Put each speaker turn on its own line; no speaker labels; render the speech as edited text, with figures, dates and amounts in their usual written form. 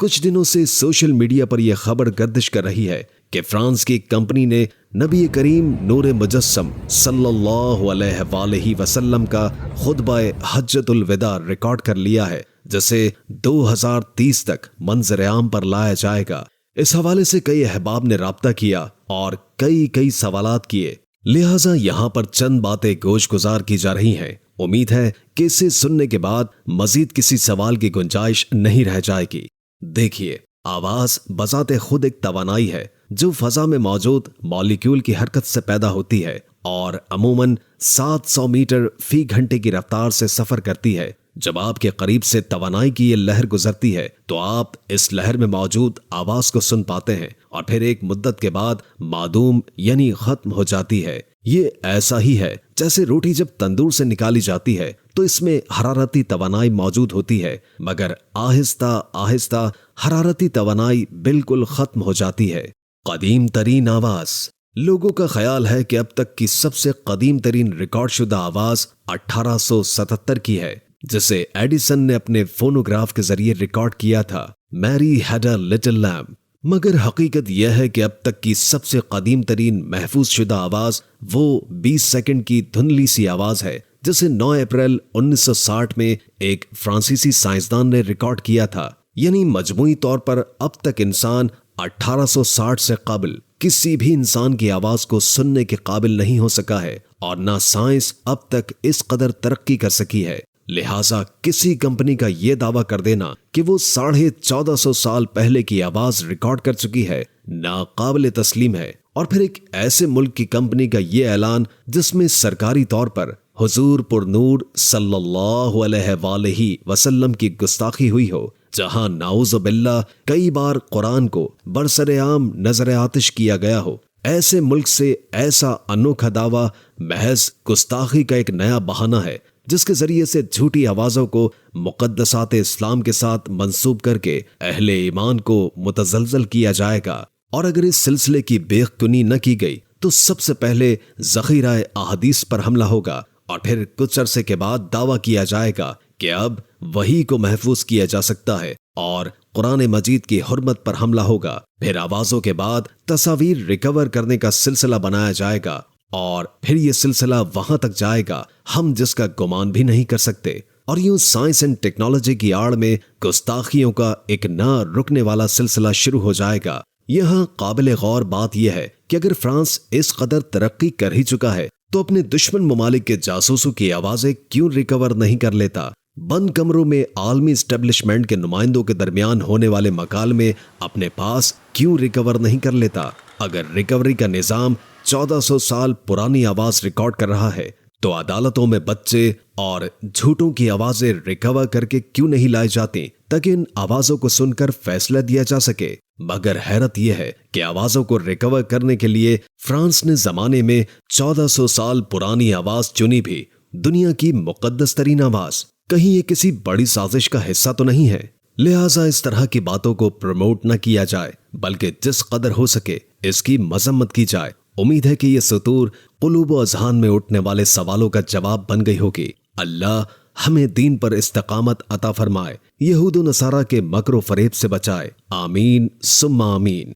کچھ دنوں سے سوشل میڈیا پر یہ خبر گردش کر رہی ہے کہ فرانس کی ایک کمپنی نے نبی کریم نور مجسم صلی اللہ علیہ وآلہ وسلم کا خطبہ حجۃ الوداع ریکارڈ کر لیا ہے، جسے 2030 تک منظر عام پر لایا جائے گا۔ اس حوالے سے کئی احباب نے رابطہ کیا اور کئی سوالات کیے، لہٰذا یہاں پر چند باتیں گوش گزار کی جا رہی ہیں۔ امید ہے کہ اسے سننے کے بعد مزید کسی سوال کی گنجائش نہیں رہ جائے گی۔ دیکھیے، آواز بذات خود ایک توانائی ہے جو فضا میں موجود مالیکیول کی حرکت سے پیدا ہوتی ہے اور عموماً 700 میٹر فی گھنٹے کی رفتار سے سفر کرتی ہے۔ جب آپ کے قریب سے توانائی کی یہ لہر گزرتی ہے تو آپ اس لہر میں موجود آواز کو سن پاتے ہیں اور پھر ایک مدت کے بعد معدوم یعنی ختم ہو جاتی ہے۔ یہ ایسا ہی ہے جیسے روٹی جب تندور سے نکالی جاتی ہے تو اس میں حرارتی توانائی موجود ہوتی ہے، مگر آہستہ آہستہ حرارتی توانائی بالکل ختم ہو جاتی ہے۔ قدیم ترین آواز۔ لوگوں کا خیال ہے کہ اب تک کی سب سے قدیم ترین ریکارڈ شدہ آواز 1877 کی ہے، جسے ایڈیسن نے اپنے فونوگراف کے ذریعے ریکارڈ کیا تھا، میری ہیڈ اے لٹل لیمپ۔ مگر حقیقت یہ ہے کہ اب تک کی سب سے قدیم ترین محفوظ شدہ آواز وہ 20 سیکنڈ کی دھندلی سی آواز ہے جسے 9 اپریل 1960 میں ایک فرانسیسی سائنسدان نے ریکارڈ کیا تھا۔ یعنی مجموعی طور پر اب تک انسان 1860 سے قبل کسی بھی انسان کی آواز کو سننے کے قابل نہیں ہو سکا ہے، اور نہ سائنس اب تک اس قدر ترقی کر سکی ہے۔ لہٰذا کسی کمپنی کا یہ دعویٰ کر دینا کہ وہ 1450 سال پہلے کی آواز ریکارڈ کر چکی ہے ناقابل تسلیم ہے۔ اور پھر ایک ایسے ملک کی کمپنی کا یہ اعلان جس میں سرکاری طور پر حضور پر نور صلی اللہ علیہ وآلہ وسلم کی گستاخی ہوئی ہو، جہاں نعوذ باللہ کئی بار قرآن کو برسر عام نظر آتش کیا گیا ہو، ایسے ملک سے ایسا انوکھا دعویٰ محض گستاخی کا ایک نیا بہانہ ہے جس کے ذریعے سے جھوٹی آوازوں کو مقدسات اسلام کے ساتھ منسوب کر کے اہل ایمان کو متزلزل کیا جائے گا۔ اور اگر اس سلسلے کی بیخ کنی نہ کی گئی تو سب سے پہلے ذخیرہ احادیث پر حملہ ہوگا، اور پھر کچھ عرصے کے بعد دعویٰ کیا جائے گا کہ اب وحی کو محفوظ کیا جا سکتا ہے، اور قرآن مجید کی حرمت پر حملہ ہوگا۔ پھر آوازوں کے بعد تصاویر ریکور کرنے کا سلسلہ بنایا جائے گا، اور پھر یہ سلسلہ وہاں تک جائے گا ہم جس کا گمان بھی نہیں کر سکتے۔ اور یوں سائنس اینڈ ٹیکنالوجی کی آڑ میں گستاخیوں کا ایک نہ رکنے والا سلسلہ شروع ہو جائے گا۔ یہاں قابل غور بات یہ ہے کہ اگر فرانس اس قدر ترقی کر ہی چکا ہے تو اپنے دشمن ممالک کے جاسوسوں کی آوازیں کیوں ریکور نہیں کر لیتا؟ بند کمروں میں عالمی اسٹیبلشمنٹ کے نمائندوں کے درمیان ہونے والے مکالمے اپنے پاس کیوں ریکور نہیں کر لیتا؟ اگر ریکوری کا نظام 1400 سال پرانی آواز ریکارڈ کر رہا ہے تو عدالتوں میں بچے اور جھوٹوں کی آوازیں ریکور کر کے کیوں نہیں لائی جاتی تاکہ ان آوازوں کو سن کر فیصلہ دیا جا سکے؟ مگر حیرت یہ ہے کہ آوازوں کو ریکور کرنے کے لیے فرانس نے زمانے میں 1400 سال پرانی آواز چنی بھی، دنیا کی مقدس ترین آواز۔ کہیں یہ کسی بڑی سازش کا حصہ تو نہیں ہے؟ لہٰذا اس طرح کی باتوں کو پروموٹ نہ کیا جائے، بلکہ جس قدر ہو سکے اس کی مذمت کی جائے۔ امید ہے کہ یہ سطور قلوب و اذہان میں اٹھنے والے سوالوں کا جواب بن گئی ہوگی۔ اللہ ہمیں دین پر استقامت عطا فرمائے، یہود و نصارہ کے مکر و فریب سے بچائے، آمین ثم آمین۔